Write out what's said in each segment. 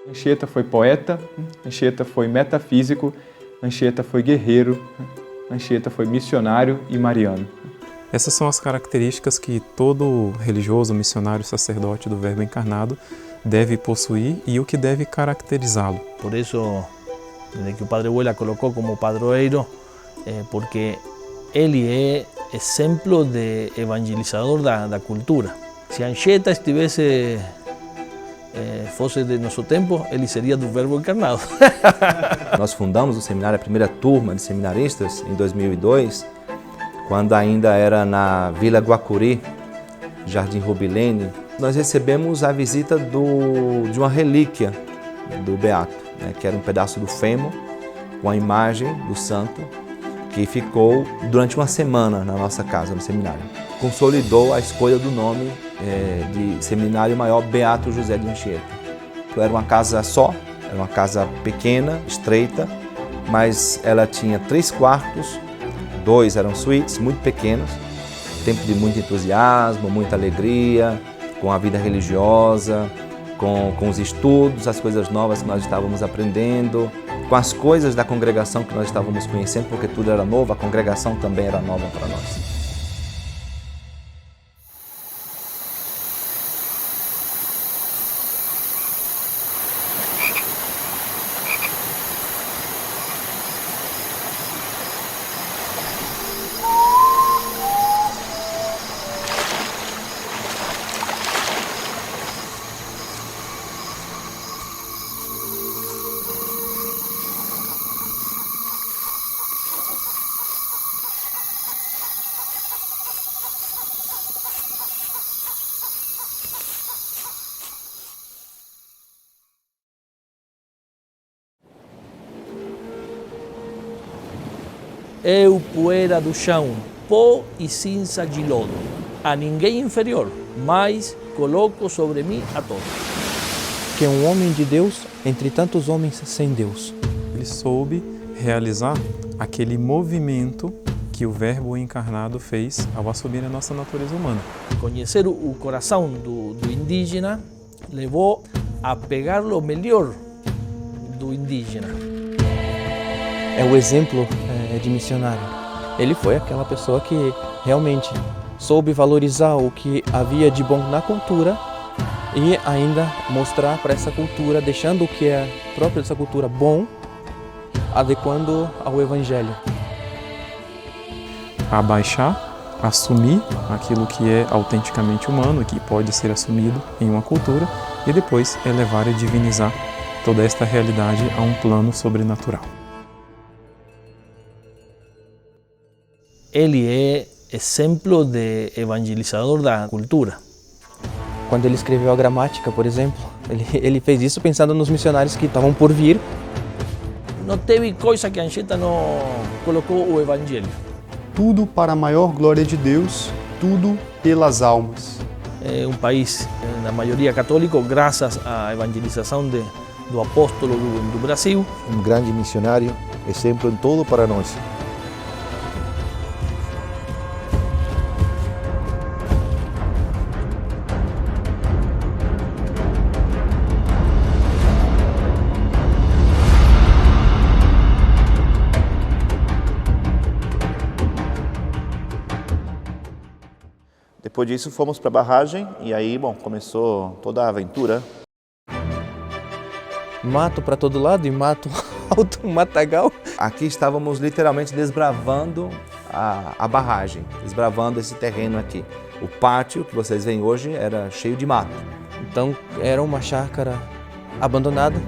Anchieta foi poeta, Anchieta foi metafísico, Anchieta foi guerreiro, Anchieta foi missionário e mariano. Essas são as características que todo religioso, missionário, sacerdote do Verbo encarnado deve possuir e o que deve caracterizá-lo. Por isso, desde que o Padre Vuela colocou como padroeiro, porque ele é exemplo de evangelizador da cultura. Se Anchieta fosse de nosso tempo, ele seria do Verbo encarnado. Nós fundamos o seminário, a primeira turma de seminaristas, em 2002, quando ainda era na Vila Guacuri, Jardim Rubilene. Nós recebemos a visita de uma relíquia do Beato, que era um pedaço do fêmur com a imagem do santo, que ficou durante uma semana na nossa casa, no seminário. Consolidou a escolha do nome de Seminário Maior Beato José de Anchieta. Era uma casa só, era uma casa pequena, estreita, mas ela tinha 3 quartos, 2 eram suítes, muito pequenos, tempo de muito entusiasmo, muita alegria, com a vida religiosa, com os estudos, as coisas novas que nós estávamos aprendendo, com as coisas da congregação que nós estávamos conhecendo, porque tudo era novo, a congregação também era nova para nós. Eu, poeira do chão, pó e cinza de lodo. A ninguém inferior, mas coloco sobre mim a todos. Que é um homem de Deus entre tantos homens sem Deus. Ele soube realizar aquele movimento que o Verbo encarnado fez ao assumir a nossa natureza humana. Conhecer o coração do indígena levou a pegar o melhor do indígena. É o exemplo de missionário. Ele foi aquela pessoa que realmente soube valorizar o que havia de bom na cultura e ainda mostrar para essa cultura, deixando o que é próprio dessa cultura bom, adequando ao Evangelho. Abaixar, assumir aquilo que é autenticamente humano, que pode ser assumido em uma cultura, e depois elevar e divinizar toda esta realidade a um plano sobrenatural. Ele é exemplo de evangelizador da cultura. Quando ele escreveu a gramática, por exemplo, ele fez isso pensando nos missionários que estavam por vir. Não teve coisa que Anchieta não colocou o evangelho. Tudo para a maior glória de Deus, tudo pelas almas. É um país, na maioria católico, graças à evangelização do apóstolo do Brasil. Um grande missionário, exemplo em tudo para nós. Depois disso fomos para a barragem e aí, bom, começou toda a aventura. Mato para todo lado e mato alto, um matagal. Aqui estávamos literalmente desbravando a barragem, desbravando esse terreno aqui. O pátio que vocês veem hoje era cheio de mato. Então era uma chácara abandonada.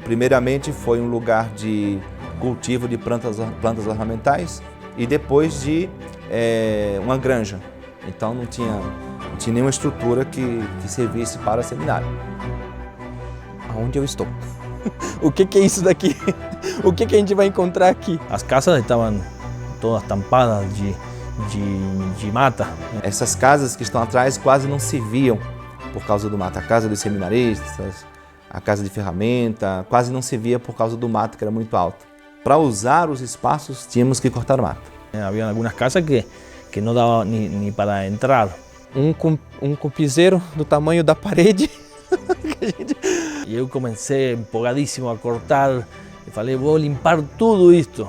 Primeiramente foi um lugar de cultivo de plantas ornamentais e depois de uma granja. Então não tinha nenhuma estrutura que servisse para seminário. Aonde eu estou? O que é isso daqui? O que a gente vai encontrar aqui? As casas estavam todas tampadas de mata. Essas casas que estão atrás quase não se viam por causa do mato. A casa dos seminaristas, a casa de ferramenta, quase não se via por causa do mato que era muito alto. Para usar os espaços, tínhamos que cortar o mato. Havia algumas casas que não dava nem para entrar. Um cupizeiro do tamanho da parede. E eu comecei empolgadíssimo a cortar. E falei, vou limpar tudo isto.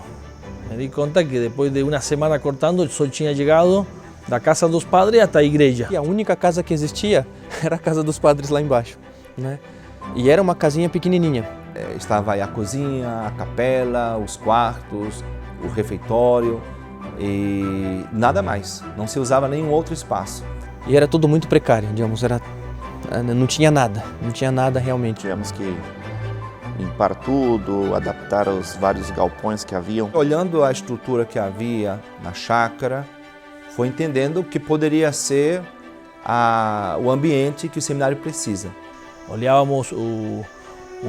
Me di conta que depois de uma semana cortando, o sol tinha chegado da casa dos padres até a igreja. E a única casa que existia era a casa dos padres lá embaixo, né? E era uma casinha pequenininha. Estava aí a cozinha, a capela, os quartos, o refeitório e nada mais. Não se usava nenhum outro espaço. E era tudo muito precário, digamos, não tinha nada realmente. Tivemos que limpar tudo, adaptar os vários galpões que haviam. Olhando a estrutura que havia na chácara, foi entendendo que poderia ser o ambiente que o seminário precisa. Olhávamos um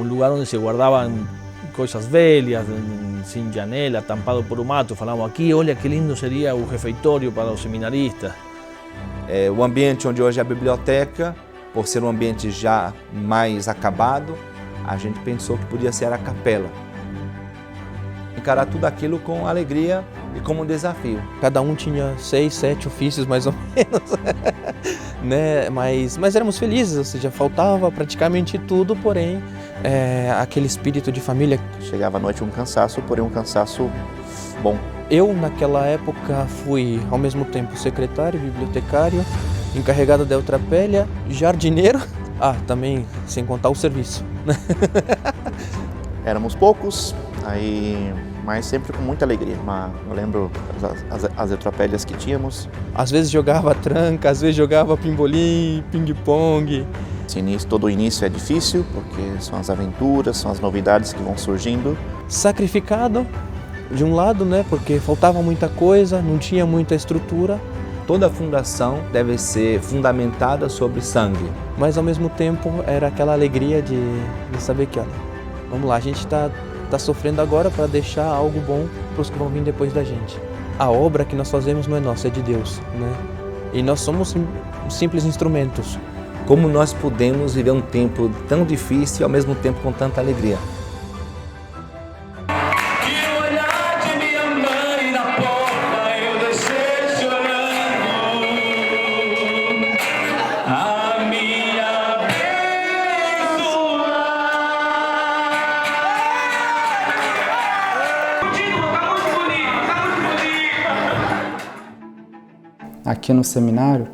lugar onde se guardavam coisas velhas, sem janela, tampado por um mato. Falávamos aqui, olha que lindo seria o refeitório para os seminaristas. O ambiente onde hoje é a biblioteca, por ser um ambiente já mais acabado, a gente pensou que podia ser a capela. Encarar tudo aquilo com alegria e como um desafio. Cada um tinha 6, 7 ofícios mais ou menos, né? Mas éramos felizes, ou seja, faltava praticamente tudo, porém aquele espírito de família. Chegava à noite um cansaço, porém um cansaço bom. Eu, naquela época, fui ao mesmo tempo secretário, bibliotecário, encarregado da Eutrapélia, jardineiro, também sem contar o serviço. Éramos poucos, mas sempre com muita alegria. Eu lembro as Eutrapélias que tínhamos. Às vezes jogava tranca, às vezes jogava pimbolim, ping-pong. Todo o início é difícil, porque são as aventuras, são as novidades que vão surgindo. Sacrificado, de um lado, né, porque faltava muita coisa, não tinha muita estrutura. Toda fundação deve ser fundamentada sobre sangue. Mas ao mesmo tempo era aquela alegria de saber que, olha, vamos lá, a gente está sofrendo agora para deixar algo bom para os que vão vir depois da gente. A obra que nós fazemos não é nossa, é de Deus, né? E nós somos simples instrumentos. Como nós podemos viver um tempo tão difícil e ao mesmo tempo com tanta alegria? Aqui no seminário,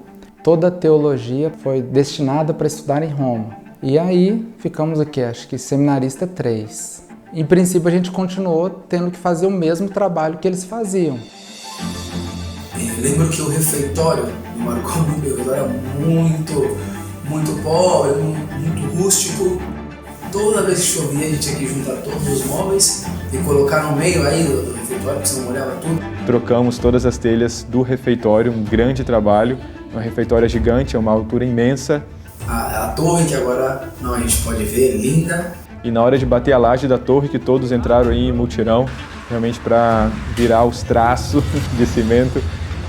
toda a teologia foi destinada para estudar em Roma. E aí ficamos aqui, acho que seminarista 3. Em princípio a gente continuou tendo que fazer o mesmo trabalho que eles faziam. Eu lembro que o refeitório me marcou muito, o refeitório era muito pobre, muito rústico. Toda vez que chovia a gente tinha que juntar todos os móveis e colocar no meio aí do refeitório, porque senão molhava tudo. Trocamos todas as telhas do refeitório, um grande trabalho. Um refeitório gigante, é uma altura imensa. A torre que agora a gente pode ver, linda. E na hora de bater a laje da torre, que todos entraram aí em mutirão, realmente para virar os traços de cimento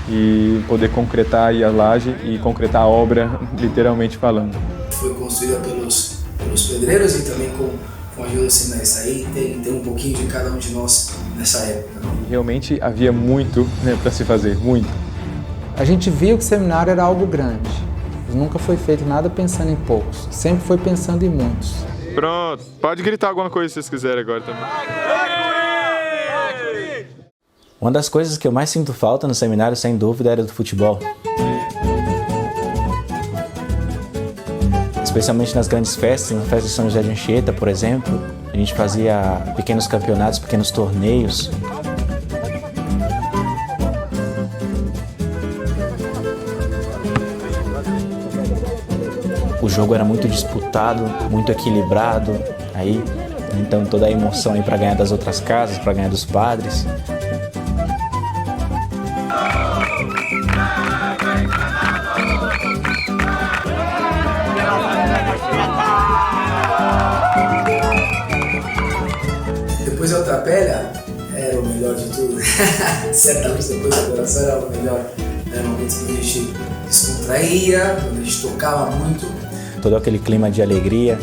e poder concretar aí a laje e concretar a obra, literalmente falando. Foi construída pelos pedreiros e também com a ajuda dos seminaristas. Aí tem um pouquinho de cada um de nós nessa época. E realmente havia muito, né, para se fazer, muito. A gente viu que o seminário era algo grande. Nunca foi feito nada pensando em poucos, sempre foi pensando em muitos. Pronto, pode gritar alguma coisa se vocês quiserem agora também. Uma das coisas que eu mais sinto falta no seminário, sem dúvida, era do futebol. Especialmente nas grandes festas, na festa de São José de Anchieta, por exemplo, a gente fazia pequenos campeonatos, pequenos torneios. O jogo era muito disputado, muito equilibrado, então toda a emoção aí para ganhar das outras casas, para ganhar dos padres. Depois da Eutrapélia era o melhor de tudo. Certamente depois da adoração era o melhor. Era um momento que a gente descontraía, quando a gente tocava muito. Todo aquele clima de alegria.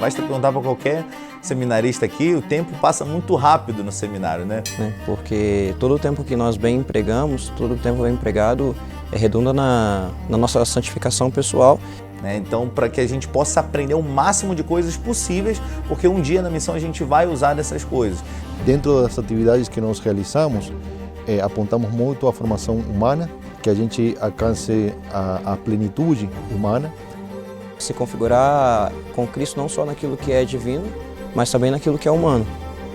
Basta perguntar para qualquer seminarista aqui, o tempo passa muito rápido no seminário, né? Porque todo o tempo que nós bem empregamos, todo o tempo bem empregado, redunda na nossa santificação pessoal. Então, para que a gente possa aprender o máximo de coisas possíveis, porque um dia na missão a gente vai usar dessas coisas. Dentro das atividades que nós realizamos, apontamos muito a formação humana, que a gente alcance a plenitude humana. Se configurar com Cristo não só naquilo que é divino, mas também naquilo que é humano.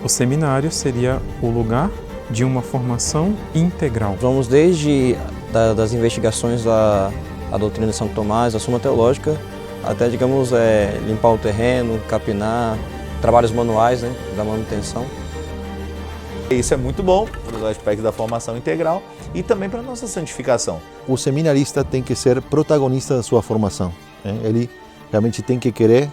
O seminário seria o lugar de uma formação integral. Vamos desde das investigações da doutrina de Santo Tomás, da Suma Teológica, até, digamos, limpar o terreno, capinar, trabalhos manuais, da manutenção. Isso é muito bom para os aspectos da formação integral e também para a nossa santificação. O seminarista tem que ser protagonista da sua formação. Ele realmente tem que querer,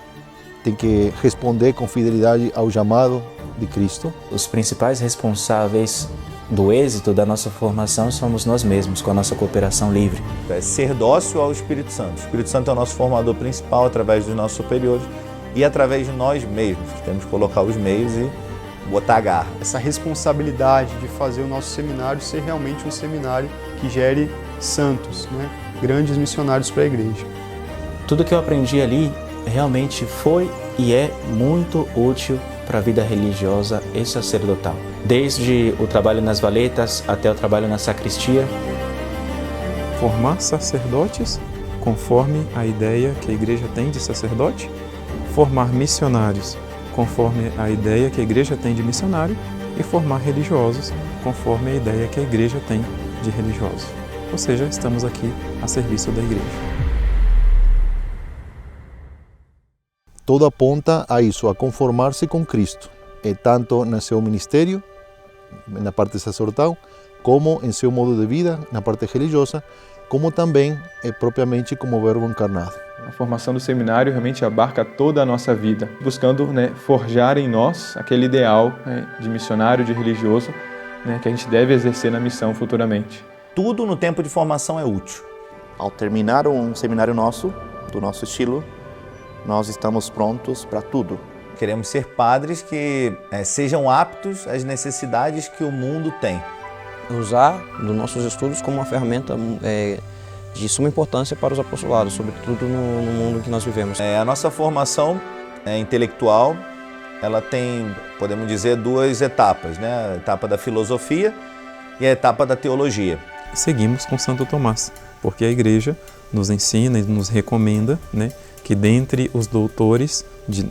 tem que responder com fidelidade ao chamado de Cristo. Os principais responsáveis do êxito da nossa formação somos nós mesmos, com a nossa cooperação livre. É ser dócil ao Espírito Santo. O Espírito Santo é o nosso formador principal através dos nossos superiores e através de nós mesmos. Temos que colocar os meios e botar a garra. Essa responsabilidade de fazer o nosso seminário ser realmente um seminário que gere santos, grandes missionários para a igreja. Tudo que eu aprendi ali realmente foi e é muito útil para a vida religiosa e sacerdotal. Desde o trabalho nas valetas até o trabalho na sacristia. Formar sacerdotes conforme a ideia que a igreja tem de sacerdote. Formar missionários conforme a ideia que a igreja tem de missionário. E formar religiosos conforme a ideia que a igreja tem de religiosos. Ou seja, estamos aqui a serviço da igreja. Todo aponta a isso, a conformar-se com Cristo, tanto no seu ministério, na parte sacerdotal, como em seu modo de vida, na parte religiosa, como também propriamente como verbo encarnado. A formação do seminário realmente abarca toda a nossa vida, buscando forjar em nós aquele ideal de missionário, de religioso, que a gente deve exercer na missão futuramente. Tudo no tempo de formação é útil. Ao terminar um seminário nosso, do nosso estilo, nós estamos prontos para tudo. Queremos ser padres que sejam aptos às necessidades que o mundo tem. Usar dos nossos estudos como uma ferramenta de suma importância para os apostolados, sobretudo no mundo em que nós vivemos. A nossa formação intelectual, ela tem, podemos dizer, duas etapas, a etapa da filosofia e a etapa da teologia. Seguimos com Santo Tomás, porque a igreja nos ensina e nos recomenda, que dentre os doutores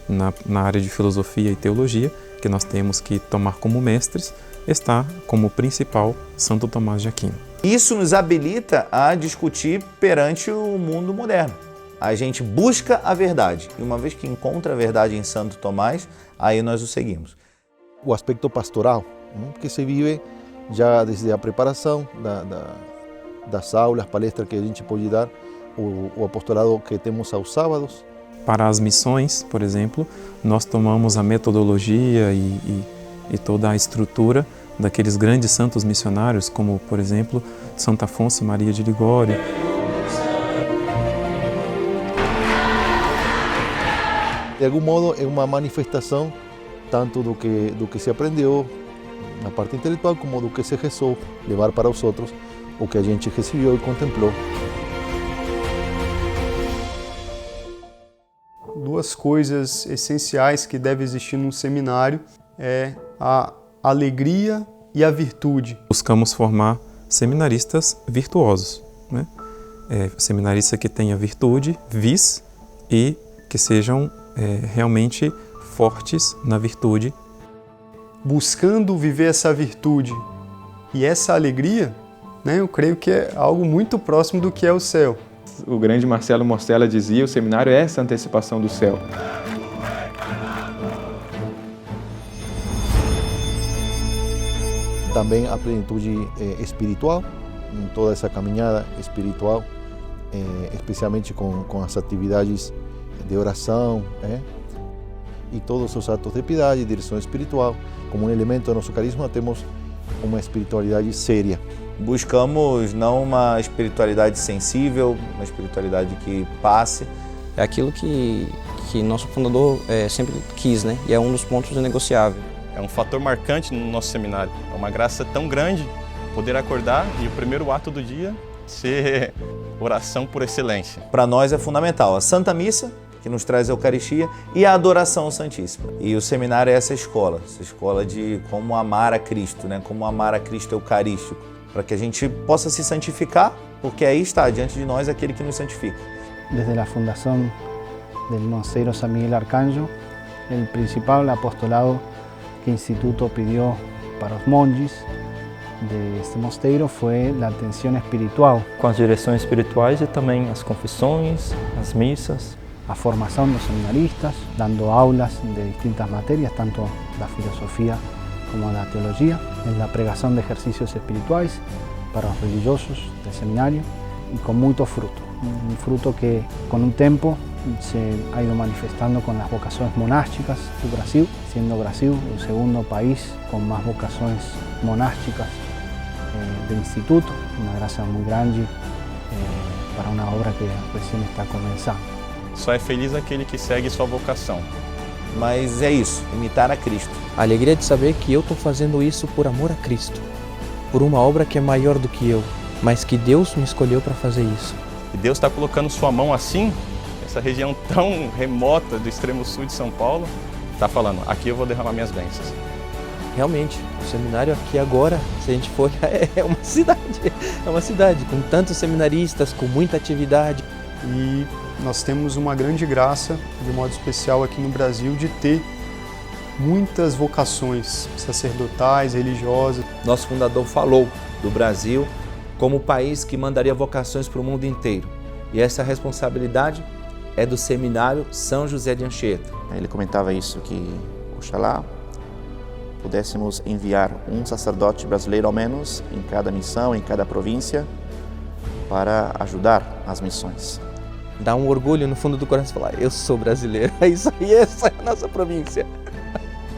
na área de filosofia e teologia, que nós temos que tomar como mestres, está como principal Santo Tomás de Aquino. Isso nos habilita a discutir perante o mundo moderno. A gente busca a verdade e uma vez que encontra a verdade em Santo Tomás, aí nós o seguimos. O aspecto pastoral, que se vive já desde a preparação das aulas, palestras que a gente pode dar, o apostolado que temos aos sábados. Para as missões, por exemplo, nós tomamos a metodologia e toda a estrutura daqueles grandes santos missionários, como, por exemplo, Santo Afonso Maria de Ligório. De algum modo, é uma manifestação tanto do que se aprendeu na parte intelectual, como do que se rezou, levar para os outros o que a gente recebeu e contemplou. Duas coisas essenciais que devem existir num seminário é a alegria e a virtude. Buscamos formar seminaristas virtuosos, seminaristas que tenham virtude, vis, e que sejam realmente fortes na virtude. Buscando viver essa virtude e essa alegria, eu creio que é algo muito próximo do que é o céu. O grande Marcelo Morcella dizia, o seminário é essa antecipação do céu. Também a plenitude espiritual, em toda essa caminhada espiritual, especialmente com as atividades de oração, e todos os atos de piedade e direção espiritual. Como um elemento do nosso carisma, temos uma espiritualidade séria. Buscamos não uma espiritualidade sensível, uma espiritualidade que passe. É aquilo que que nosso fundador sempre quis, né? E é um dos pontos inegociáveis. É um fator marcante no nosso seminário. É uma graça tão grande poder acordar e o primeiro ato do dia ser oração por excelência. Para nós é fundamental a Santa Missa, que nos traz a Eucaristia, e a adoração santíssima. E o seminário é essa escola de como amar a Cristo, né? Como amar a Cristo Eucarístico, para que a gente possa se santificar, porque aí está diante de nós aquele que nos santifica. Desde a fundação do Mosteiro San Miguel Arcanjo, o principal apostolado que o Instituto pediu para os monges deste mosteiro foi a atenção espiritual. Com as direções espirituais e também as confissões, as missas. A formação dos seminaristas, dando aulas de distintas matérias, tanto da filosofia como da teologia, a pregação de exercícios espirituais para os religiosos do seminário e com muito fruto. Um fruto que, com o tempo, se ha ido manifestando com as vocações monásticas do Brasil, sendo o Brasil o segundo país com mais vocações monásticas do Instituto, uma graça muito grande para uma obra que recém está começando. Só é feliz aquele que segue sua vocação. Mas é isso, imitar a Cristo. A alegria de saber que eu estou fazendo isso por amor a Cristo, por uma obra que é maior do que eu, mas que Deus me escolheu para fazer isso. E Deus está colocando sua mão assim, essa região tão remota do extremo sul de São Paulo, está falando, aqui eu vou derramar minhas bênçãos. Realmente, o seminário aqui agora, se a gente for, é uma cidade com tantos seminaristas, com muita atividade. E nós temos uma grande graça, de modo especial aqui no Brasil, de ter muitas vocações sacerdotais, religiosas. Nosso fundador falou do Brasil como o país que mandaria vocações para o mundo inteiro. E essa responsabilidade é do Seminário São José de Anchieta. Ele comentava isso, que oxalá pudéssemos enviar um sacerdote brasileiro ao menos em cada missão, em cada província, para ajudar as missões. Dá um orgulho no fundo do coração falar, eu sou brasileiro, é isso aí, essa é a nossa província.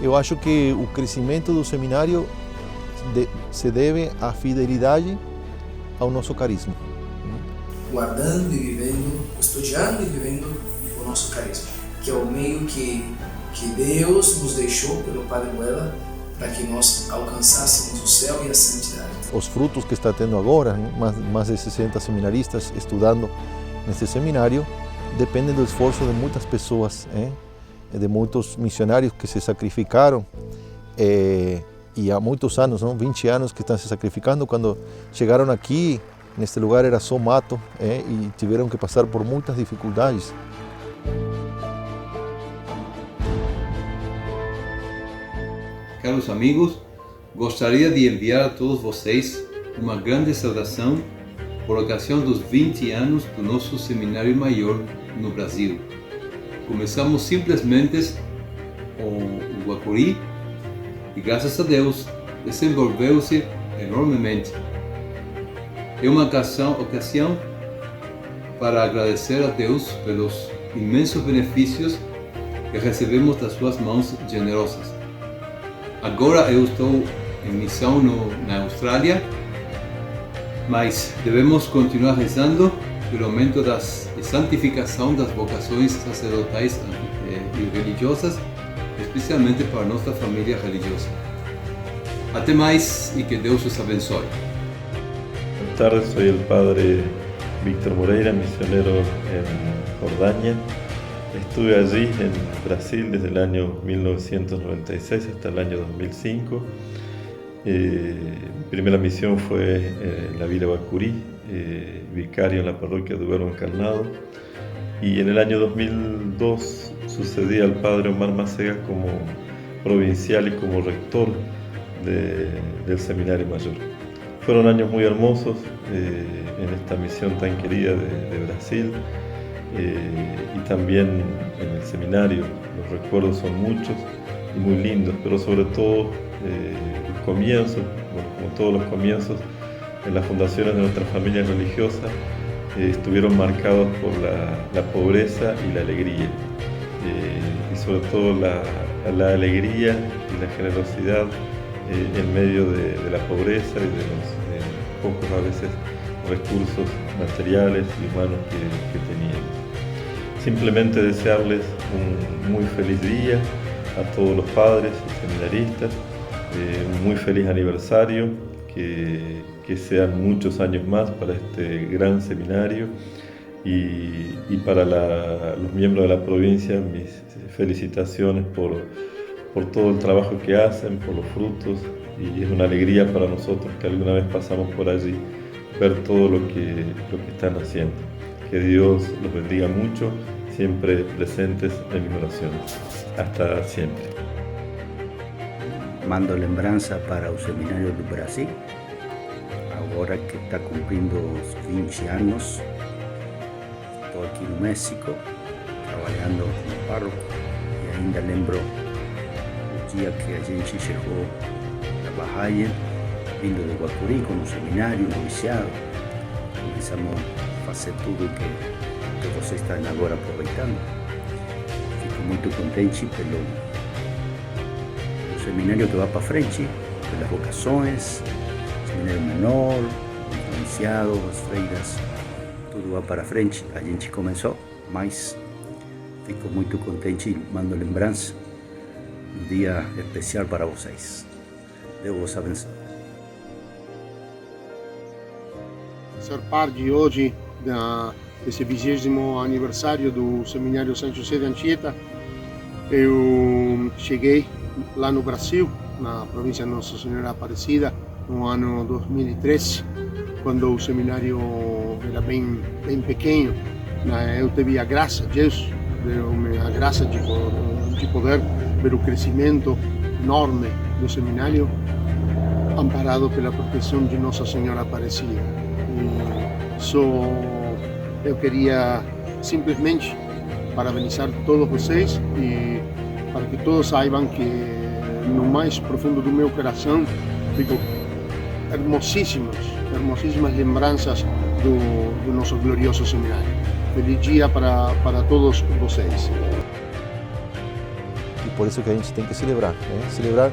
Eu acho que o crescimento do seminário se deve à fidelidade ao nosso carisma. Guardando e vivendo, estudando e vivendo o nosso carisma, que é o meio que Deus nos deixou pelo Padre Buela para que nós alcançássemos o céu e a santidade. Os frutos que está tendo agora, mais de 60 seminaristas estudando nesse seminário, dependem do esforço de muitas pessoas, de muitos missionários que se sacrificaram e há muitos anos, 20 anos que estão se sacrificando. Quando chegaram aqui, neste lugar era só mato e tiveram que passar por muitas dificuldades. Caros amigos, gostaria de enviar a todos vocês uma grande saudação por ocasião dos 20 anos do nosso Seminário Maior no Brasil. Começamos simplesmente o Guacuri e, graças a Deus, desenvolveu-se enormemente. É uma ocasião para agradecer a Deus pelos imensos benefícios que recebemos das suas mãos generosas. Agora eu estou em missão na Austrália, mas devemos continuar rezando pelo aumento da santificação das vocações sacerdotais e religiosas, especialmente para nossa família religiosa. Até mais e que Deus os abençoe. Buenas tardes, soy el padre Víctor Moreira, misionero en Jordania. Estuve allí en Brasil desde el año 1996 hasta el año 2005. Mi primera misión fue en la Vila Guacurí, vicario en la parroquia de Verbo Encarnado. Y en el año 2002 sucedí al padre Omar Macega como provincial y como rector del Seminario Mayor. Fueron años muy hermosos en esta misión tan querida de Brasil y también en el seminario. Los recuerdos son muchos y muy lindos, pero sobre todo el comienzo, como todos los comienzos en las fundaciones de nuestras familias religiosas, estuvieron marcados por la pobreza y la alegría, y sobre todo la alegría y la generosidad en medio de la pobreza y de los pocos a veces recursos materiales y humanos que teníamos. simplemente desearles un muy feliz día a todos los padres y seminaristas, un muy feliz aniversario, que sean muchos años más para este gran seminario y para los miembros de la provincia mis felicitaciones por todo el trabajo que hacen, por los frutos, y es una alegría para nosotros que alguna vez pasamos por allí ver todo lo que están haciendo. Que Dios los bendiga mucho, siempre presentes en mi oración. Hasta siempre. Mando lembrança para o Seminário do Brasil, agora que está cumprindo os 20 anos. Estou aqui no México, trabalhando como párroco, e ainda lembro o dia que a gente chegou da Bahá'í, vindo de Guacuri com o seminário, o noviciado. Começamos a fazer tudo que vocês estão agora aproveitando. Fico muito contente pelo seminário que vai para frente, pelas vocações, seminário menor, os noviciados, as freiras, tudo vai para frente. A gente começou, mas fico muito contente e mando lembrança. Um dia especial para vocês. Deus vos abençoe. Ser parte hoje desse 20º aniversário do Seminário São José de Anchieta. Eu cheguei lá no Brasil, na província de Nossa Senhora Aparecida, no ano 2013, quando o seminário era bem pequeno. Eu tive a graça, Deus deu-me a graça de poder ver o crescimento enorme do seminário, amparado pela proteção de Nossa Senhora Aparecida. Eu queria simplesmente parabenizar todos vocês e para que todos saibam que no mais profundo do meu coração ficam hermosíssimas lembranças do nosso glorioso seminário. Feliz dia para todos vocês. E por isso que a gente tem que celebrar, né? Celebrar,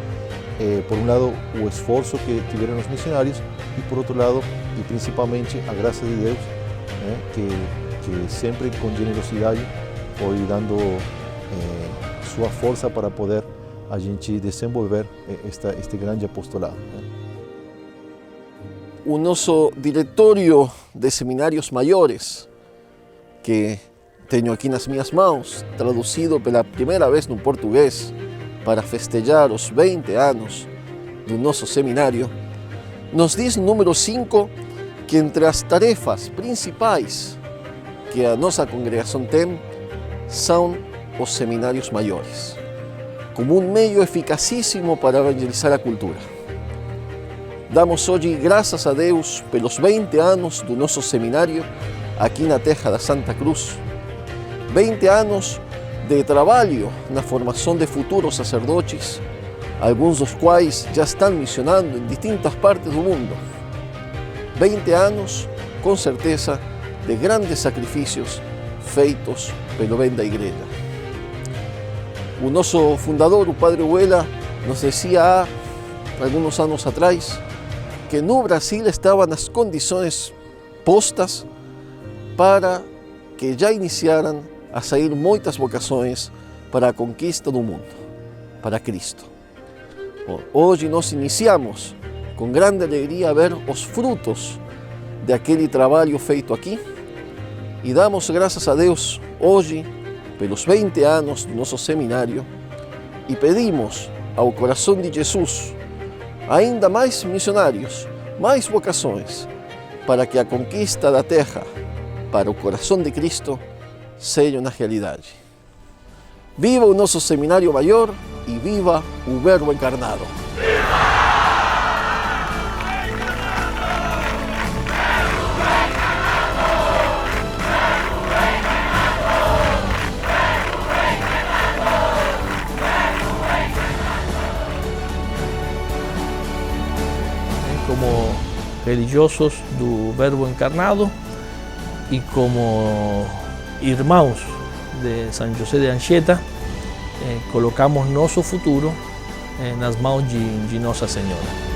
por um lado, o esforço que tiveram os missionários e, por outro lado, e principalmente, a graça de Deus, né? que sempre com generosidade foi dando sua força para poder a gente desenvolver este grande apostolado. O nosso diretório de seminários maiores, que tenho aqui nas minhas mãos, traduzido pela primeira vez no português, para festejar os 20 anos do nosso seminário, nos diz no número 5 que entre as tarefas principais que a nossa congregação tem são os seminários maiores, como um meio eficacíssimo para evangelizar a cultura. Damos hoje graças a Deus pelos 20 anos do nosso seminário aqui na terra da Santa Cruz. 20 anos de trabalho na formação de futuros sacerdotes, alguns dos quais já estão missionando em distintas partes do mundo. 20 anos, com certeza, de grandes sacrifícios feitos pelo bem da Igreja. O nosso fundador, o Padre Huela, nos dizia há alguns anos atrás que no Brasil estavam as condições postas para que já iniciaram a sair muitas vocações para a conquista do mundo, para Cristo. Hoje nós iniciamos com grande alegria a ver os frutos daquele trabalho feito aqui e damos graças a Deus hoje pelos 20 anos do nosso seminário e pedimos ao coração de Jesus ainda mais missionários, mais vocações, para que a conquista da terra para o coração de Cristo seja uma realidade. Viva o nosso seminário maior e viva o Verbo encarnado! Como religiosos do Verbo encarnado e como irmãos de São José de Anchieta, colocamos nosso futuro nas mãos de Nossa Senhora.